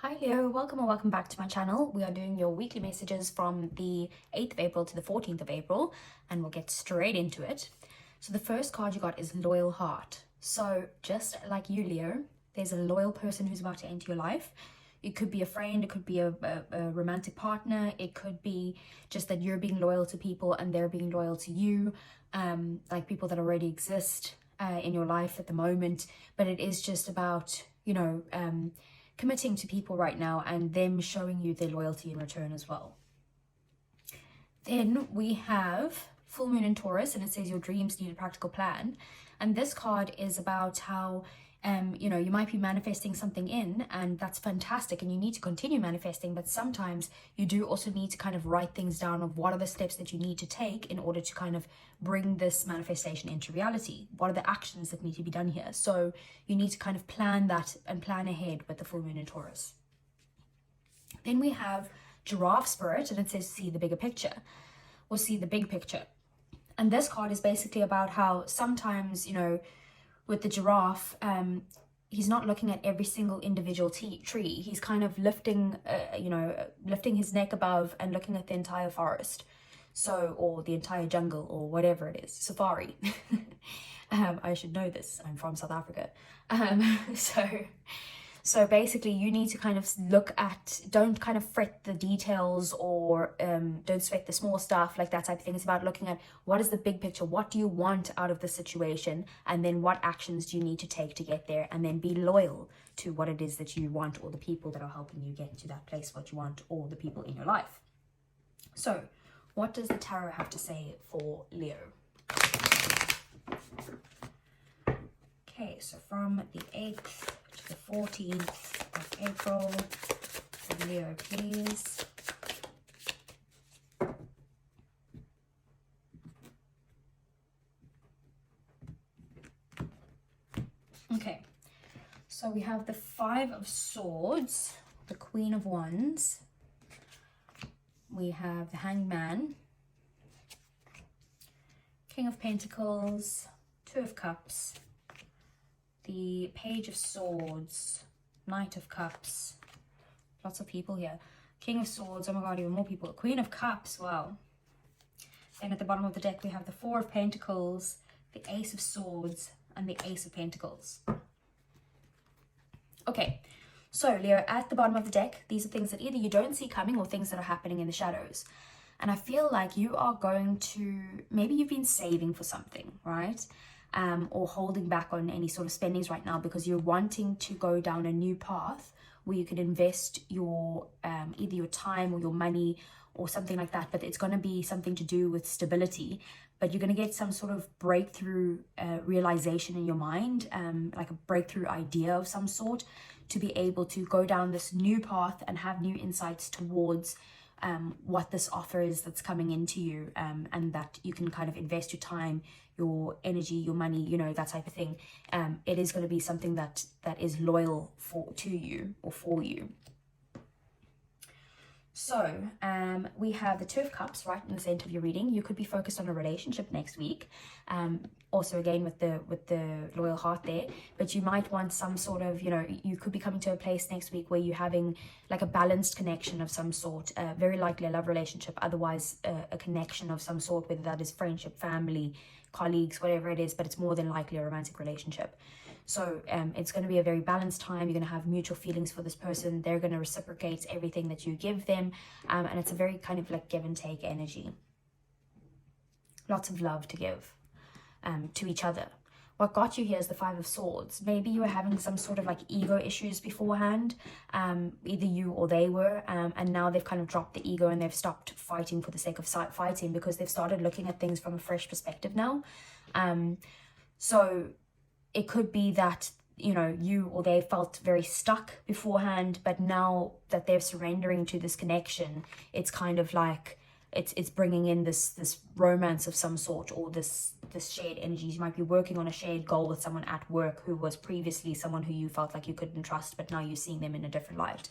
Hi Leo, welcome or welcome back to my channel. We are doing your weekly messages from the 8th of April to the 14th of April, and we'll get straight into it. So the first card you got is Loyal Heart. So just like you, Leo, there's a loyal person who's about to enter your life. It could be a friend, it could be a romantic partner, it could be just that you're being loyal to people and they're being loyal to you, like people that already exist in your life at the moment. But it is just about, committing to people right now and them showing you their loyalty in return as well. Then we have full moon in Taurus, and it says your dreams need a practical plan. And this card is about how you might be manifesting something in, and that's fantastic, and you need to continue manifesting, but sometimes you do also need to kind of write things down of what are the steps that you need to take in order to kind of bring this manifestation into reality. What are the actions that need to be done here? So you need to kind of plan that and plan ahead with the full moon in Taurus. Then we have Giraffe Spirit, and it says see the bigger picture, or see the big picture. And this card is basically about how sometimes, with the giraffe, he's not looking at every single individual tree. He's kind of lifting his neck above and looking at the entire forest. So, or the entire jungle, or whatever it is, safari. I should know this, I'm from South Africa. So basically you need to kind of look at, don't kind of fret the details, or don't sweat the small stuff, like that type of thing. It's about looking at what is the big picture, what do you want out of the situation, and then what actions do you need to take to get there, and then be loyal to what it is that you want, or the people that are helping you get to that place, what you want, or the people in your life. So what does the tarot have to say for Leo? Okay, so from the 8th to the 14th of April, for Leo, please. Okay, so we have the 5 of Swords, the Queen of Wands, we have the Hanged Man, King of Pentacles, 2 of Cups, the Page of Swords, Knight of Cups, lots of people here, King of Swords, oh my god, even more people, Queen of Cups, wow. Then at the bottom of the deck we have the 4 of Pentacles, the Ace of Swords, and the Ace of Pentacles. Okay, so Leo, at the bottom of the deck, these are things that either you don't see coming or things that are happening in the shadows. And I feel like you are going to, maybe you've been saving for something, right? Or holding back on any sort of spendings right now because you're wanting to go down a new path where you can invest your either your time or your money or something like that, but it's going to be something to do with stability. But you're going to get some sort of breakthrough realization in your mind, like a breakthrough idea of some sort, to be able to go down this new path and have new insights towards what this offer is that's coming into you, and that you can kind of invest your time, your energy, your money, that type of thing. It is going to be something that is loyal to you or for you. So we have the 2 of Cups right in the center of your reading. You could be focused on a relationship next week. Also again with the loyal heart there, but you might want some sort of, you could be coming to a place next week where you're having like a balanced connection of some sort, very likely a love relationship, otherwise a connection of some sort, whether that is friendship, family, colleagues, whatever it is, but it's more than likely a romantic relationship. So it's going to be a very balanced time. You're going to have mutual feelings for this person. They're going to reciprocate everything that you give them. And it's a very kind of like give and take energy. Lots of love to give to each other. What got you here is the 5 of Swords. Maybe you were having some sort of like ego issues beforehand. Either you or they were. And now they've kind of dropped the ego and they've stopped fighting for the sake of fighting because they've started looking at things from a fresh perspective now. So it could be that, you or they felt very stuck beforehand, but now that they're surrendering to this connection, it's kind of like, it's bringing in this romance of some sort, or this shared energies. You might be working on a shared goal with someone at work who was previously someone who you felt like you couldn't trust, but now you're seeing them in a different light.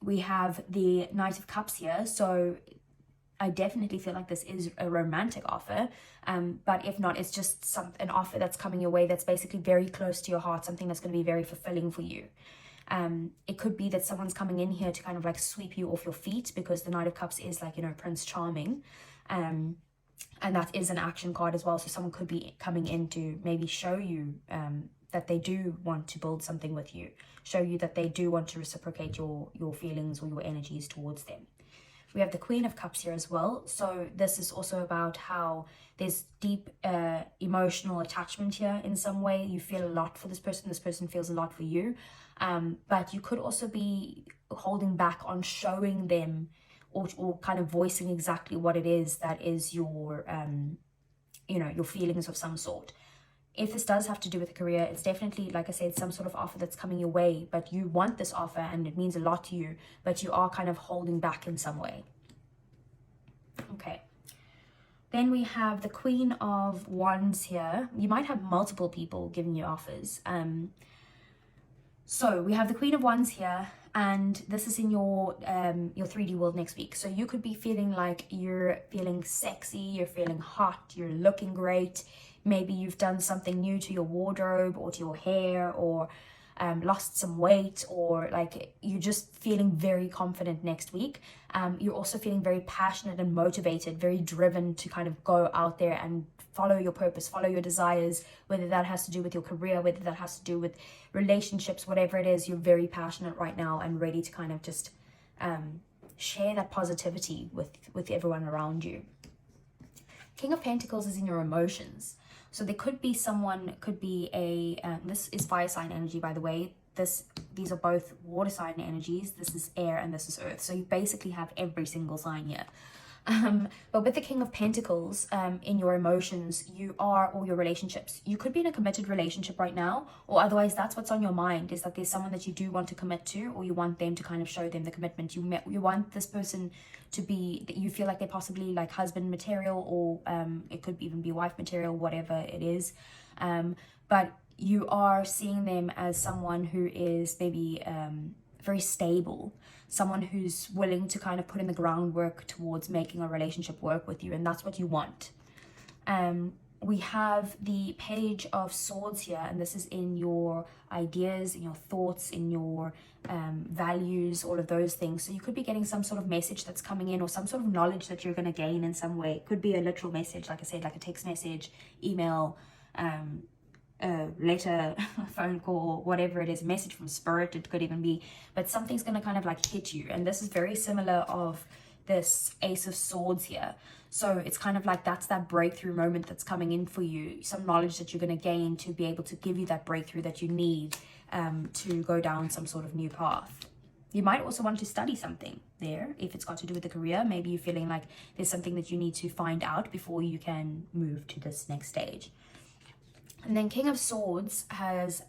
We have the Knight of Cups here, so I definitely feel like this is a romantic offer, but if not, it's just an offer that's coming your way that's basically very close to your heart, something that's going to be very fulfilling for you. It could be that someone's coming in here to kind of like sweep you off your feet, because the Knight of Cups is like, you know, Prince Charming. And that is an action card as well. So someone could be coming in to maybe show you that they do want to build something with you, show you that they do want to reciprocate your feelings or your energies towards them. We have the Queen of Cups here as well. So this is also about how there's deep emotional attachment here in some way. You feel a lot for this person feels a lot for you. But you could also be holding back on showing them or kind of voicing exactly what it is that is your, you know, your feelings of some sort. If this does have to do with a career, it's definitely, like I said, some sort of offer that's coming your way, but you want this offer and it means a lot to you, but you are kind of holding back in some way. Okay. Then we have the Queen of Wands here. You might have multiple people giving you offers. So we have the Queen of Wands here, and this is in your 3D world next week. So you could be feeling like you're feeling sexy, you're feeling hot, you're looking great. Maybe you've done something new to your wardrobe or to your hair, or lost some weight, or like you're just feeling very confident next week. You're also feeling very passionate and motivated, very driven to kind of go out there and follow your purpose, follow your desires, whether that has to do with your career, whether that has to do with relationships, whatever it is. You're very passionate right now and ready to kind of just share that positivity with everyone around you. King of Pentacles is in your emotions. So there could be someone, could be a, this is fire sign energy, by the way. These are both water sign energies. This is air and this is earth. So you basically have every single sign here. But with the King of Pentacles, in your emotions, or your relationships, you could be in a committed relationship right now, or otherwise that's what's on your mind, is that there's someone that you do want to commit to, or you want them to kind of show them the commitment. You want this person to be, that you feel like they're possibly like husband material, or it could even be wife material, whatever it is. But you are seeing them as someone who is maybe very stable, someone who's willing to kind of put in the groundwork towards making a relationship work with you, and that's what you want. We have the Page of Swords here, and this is in your ideas, in your thoughts, in your values, all of those things. So you could be getting some sort of message that's coming in, or some sort of knowledge that you're going to gain in some way. It could be a literal message, like I said, like a text message, email, letter, phone call, whatever it is, message from spirit, it could even be, but something's going to kind of like hit you. And this is very similar of this Ace of Swords here. So it's kind of like that's that breakthrough moment that's coming in for you, some knowledge that you're going to gain to be able to give you that breakthrough that you need to go down some sort of new path. You might also want to study something there if it's got to do with the career. Maybe you're feeling like there's something that you need to find out before you can move to this next stage. And then King of Swords has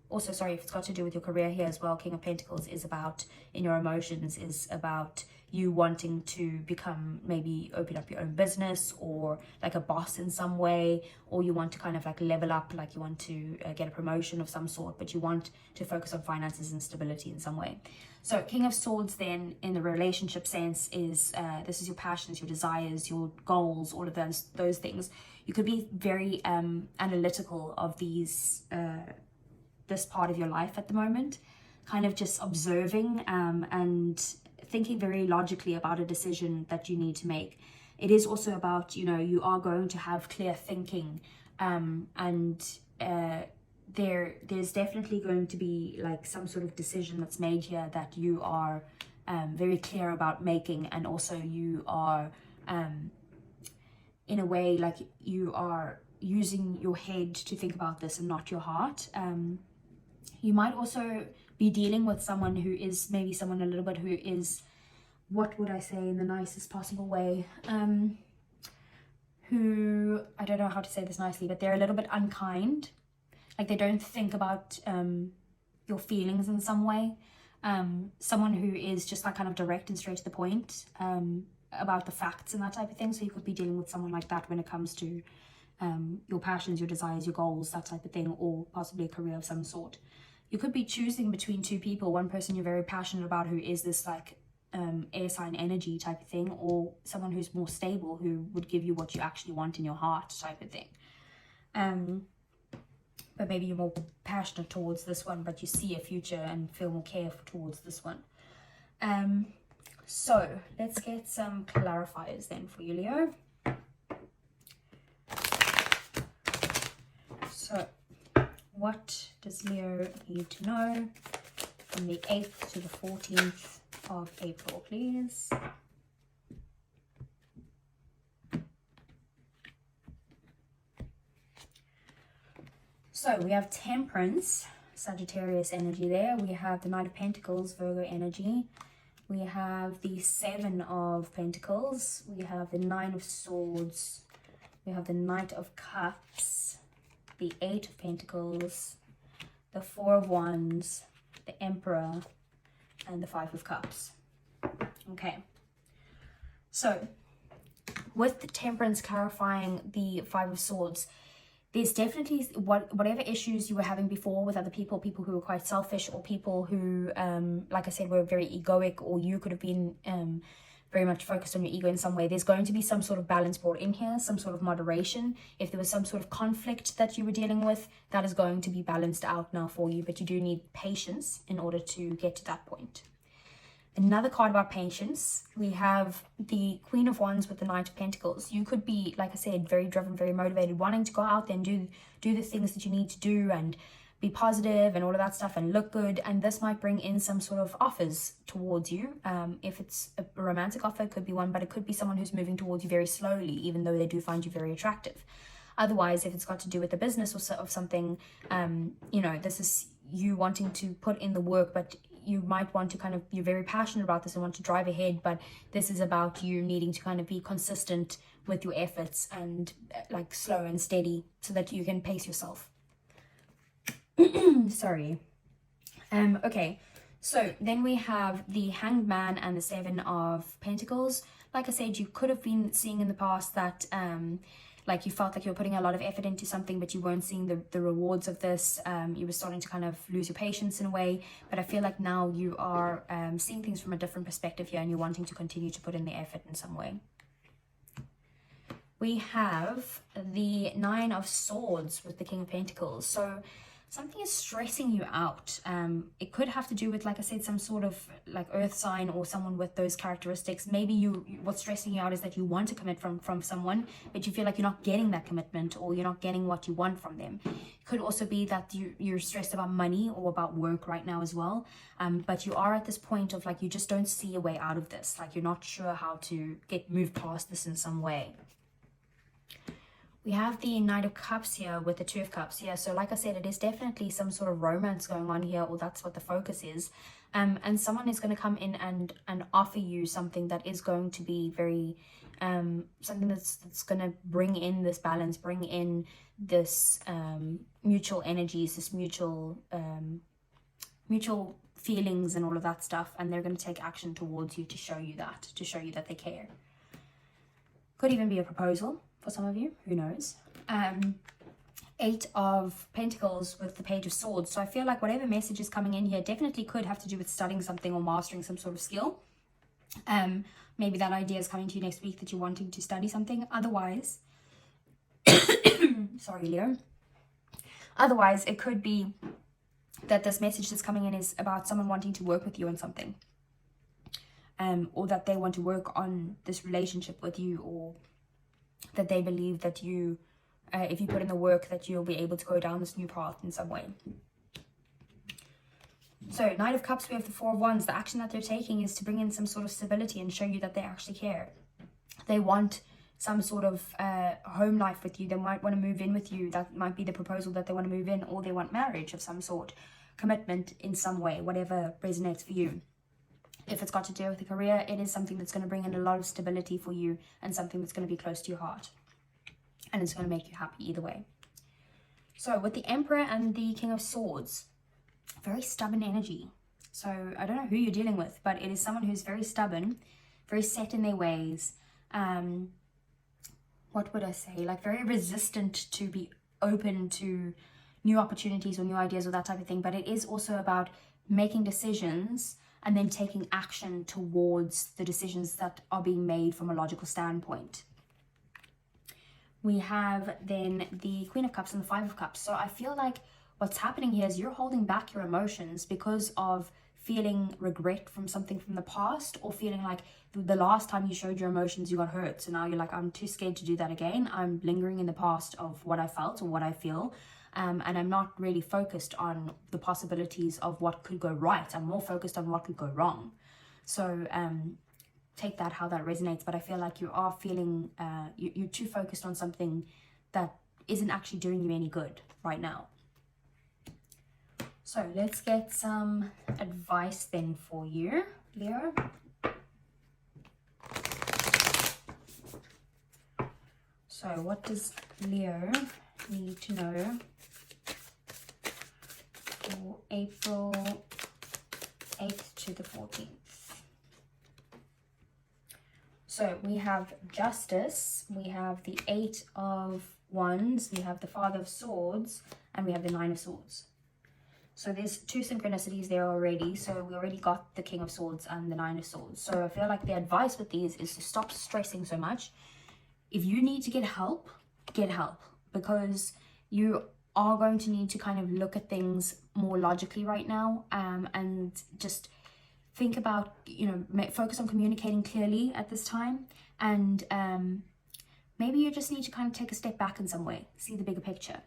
also, sorry, if it's got to do with your career here as well, King of Pentacles is about, in your emotions, is about you wanting to become, maybe open up your own business, or like a boss in some way, or you want to kind of like level up, like you want to get a promotion of some sort, but you want to focus on finances and stability in some way. So King of Swords then, in the relationship sense, is this is your passions, your desires, your goals, all of those things. You could be very analytical of these this part of your life at the moment, kind of just observing and thinking very logically about a decision that you need to make. It is also about, you know, you are going to have clear thinking, and there's definitely going to be like some sort of decision that's made here that you are very clear about making, and also you are in a way like you are using your head to think about this and not your heart. You might also be dealing with someone who is maybe someone a little bit who is, what would I say in the nicest possible way, who, I don't know how to say this nicely, but they're a little bit unkind. Like they don't think about your feelings in some way. Someone who is just like kind of direct and straight to the point about the facts and that type of thing. So you could be dealing with someone like that when it comes to your passions, your desires, your goals, that type of thing, or possibly a career of some sort. You could be choosing between two people, one person you're very passionate about who is this like air sign energy type of thing, or someone who's more stable, who would give you what you actually want in your heart type of thing. but maybe you're more passionate towards this one, but you see a future and feel more care towards this one. So let's get some clarifiers then for you, Leo. So what does Leo need to know from the 8th to the 14th of April, please? So we have Temperance, Sagittarius energy there. We have the Knight of Pentacles, Virgo energy. We have the 7 of Pentacles. We have the 9 of Swords. We have the Knight of Cups, the 8 of Pentacles, the 4 of Wands, the Emperor, and the 5 of Cups. Okay. So with the Temperance clarifying the 5 of Swords, there's definitely whatever issues you were having before with other people who were quite selfish, or people who, like I said, were very egoic, or you could have been very much focused on your ego in some way. There's going to be some sort of balance brought in here, some sort of moderation. If there was some sort of conflict that you were dealing with, that is going to be balanced out now for you, but you do need patience in order to get to that point. Another card about patience, we have the Queen of Wands with the Knight of Pentacles. You could be, like I said, very driven, very motivated, wanting to go out there and do the things that you need to do and be positive and all of that stuff and look good. And this might bring in some sort of offers towards you. If it's a romantic offer, it could be one, but it could be someone who's moving towards you very slowly, even though they do find you very attractive. Otherwise, if it's got to do with the business or something, you know, this is you wanting to put in the work, but you might want to you're very passionate about this and want to drive ahead, but this is about you needing to kind of be consistent with your efforts and like slow and steady so that you can pace yourself. Sorry. Okay, so then we have the Hanged Man and the 7 of Pentacles. Like I said, you could have been seeing in the past that like you felt like you were putting a lot of effort into something, but you weren't seeing the rewards of this. You were starting to kind of lose your patience in a way, but I feel like now you are seeing things from a different perspective here, and you're wanting to continue to put in the effort in some way. We have the 9 of Swords with the King of Pentacles. So something is stressing you out. It could have to do with, like I said, some sort of like earth sign or someone with those characteristics. Maybe what's stressing you out is that you want to commit from someone, but you feel like you're not getting that commitment, or you're not getting what you want from them. It could also be that you're stressed about money or about work right now as well. But you are at this point of like, you just don't see a way out of this. Like, you're not sure how to move past this in some way. We have the Knight of Cups here with the 2 of Cups here. So like I said, it is definitely some sort of romance going on here, or that's what the focus is. And someone is going to come in and offer you something that is going to be very, something that's going to bring in this balance, bring in this mutual energies, this mutual feelings and all of that stuff. And they're going to take action towards you to show you that they care. Could even be a proposal for some of you, who knows. 8 of Pentacles with the Page of Swords. So I feel like whatever message is coming in here definitely could have to do with studying something or mastering some sort of skill. Maybe that idea is coming to you next week, that you're wanting to study something. Otherwise, sorry, Leo. Otherwise, it could be that this message that's coming in is about someone wanting to work with you on something. Or that they want to work on this relationship with you, or that they believe that you, if you put in the work, that you'll be able to go down this new path in some way. So Knight of Cups, we have the 4 of Wands. The action that they're taking is to bring in some sort of stability and show you that they actually care. They want some sort of home life with you. They might want to move in with you. That might be the proposal, that they want to move in, or they want marriage of some sort, commitment in some way, whatever resonates for you. If it's got to do with a career, it is something that's going to bring in a lot of stability for you, and something that's going to be close to your heart. And it's going to make you happy either way. So with the Emperor and the King of Swords, very stubborn energy. So I don't know who you're dealing with, but it is someone who's very stubborn, very set in their ways. What would I say? Like very resistant to be open to new opportunities or new ideas or that type of thing. But it is also about making decisions and then taking action towards the decisions that are being made from a logical standpoint. We have then the Queen of Cups and the Five of Cups. So I feel like what's happening here is you're holding back your emotions because of feeling regret from something from the past, or feeling like the last time you showed your emotions you got hurt, so now you're like, I'm too scared to do that again. I'm lingering in the past of what I felt or what I feel, and I'm not really focused on the possibilities of what could go right. I'm more focused on what could go wrong. So take that how that resonates, but I feel like you are feeling you're too focused on something that isn't actually doing you any good right now. So let's get some advice then for you, Leo. So what does Leo need to know for April 8th to the 14th? So we have Justice, we have the Eight of Wands, we have the Father of Swords, and we have the Nine of Swords. So there's two synchronicities there already. So we already got the King of Swords and the Nine of Swords. So I feel like the advice with these is to stop stressing so much. If you need to get help, because you are going to need to kind of look at things more logically right now, and just think about, you know, focus on communicating clearly at this time, and maybe you just need to kind of take a step back in some way, see the bigger picture.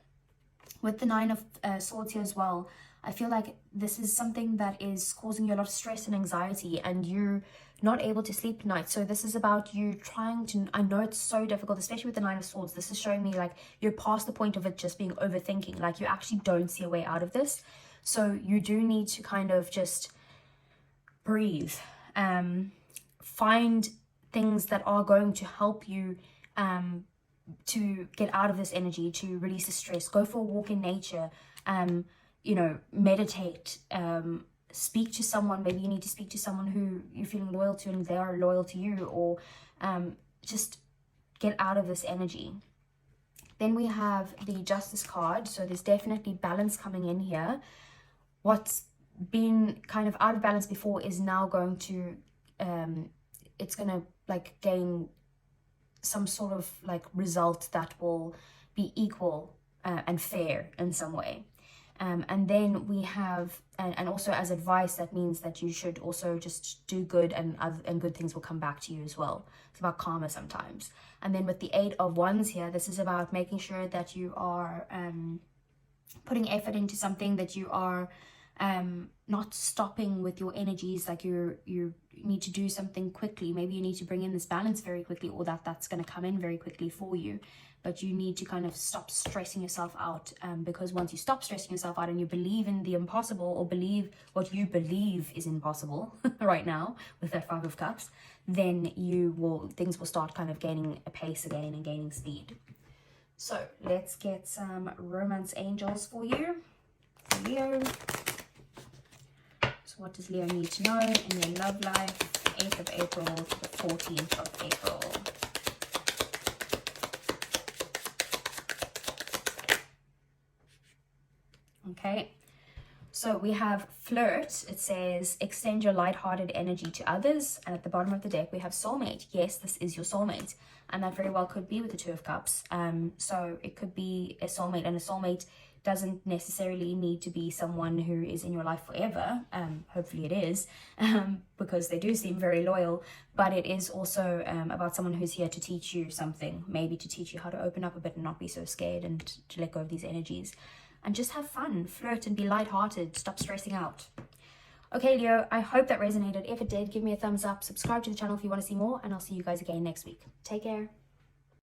With the Nine of Swords here as well, I feel like this is something that is causing you a lot of stress and anxiety, and you're not able to sleep at night. So this is about you trying to, I know it's so difficult, especially with the Nine of Swords. This is showing me like you're past the point of it just being overthinking. Like you actually don't see a way out of this. So you do need to kind of just breathe, find things that are going to help you to get out of this energy, to release the stress. Go for a walk in nature, you know, meditate, speak to someone. Maybe you need to speak to someone who you're feeling loyal to and they are loyal to you, or just get out of this energy. Then we have the Justice card. So there's definitely balance coming in here. What's been kind of out of balance before is now going to, it's going to like gain some sort of like result that will be equal and fair in some way. And then we have, and also as advice, that means that you should also just do good, and good things will come back to you as well. It's about karma sometimes. And then with the Eight of Wands here, this is about making sure that you are putting effort into something, that you are not stopping with your energies. Like you need to do something quickly. Maybe you need to bring in this balance very quickly, or that's going to come in very quickly for you. But you need to kind of stop stressing yourself out, because once you stop stressing yourself out and you believe in the impossible, or believe what you believe is impossible right now with that Five of Cups, then things will start kind of gaining a pace again and gaining speed. So let's get some romance angels for you, Leo. So what does Leo need to know in their love life, 8th of April to the 14th of April? Okay, so we have flirt. It says extend your light-hearted energy to others, and at the bottom of the deck we have soulmate. Yes, this is your soulmate, and that very well could be with the Two of Cups. So it could be a soulmate, and a soulmate doesn't necessarily need to be someone who is in your life forever. Hopefully it is, because they do seem very loyal, but it is also about someone who's here to teach you something, maybe to teach you how to open up a bit and not be so scared, and to let go of these energies. And just have fun, flirt, and be lighthearted. Stop stressing out. Okay, Leo, I hope that resonated. If it did, give me a thumbs up. Subscribe to the channel if you want to see more, and I'll see you guys again next week. Take care.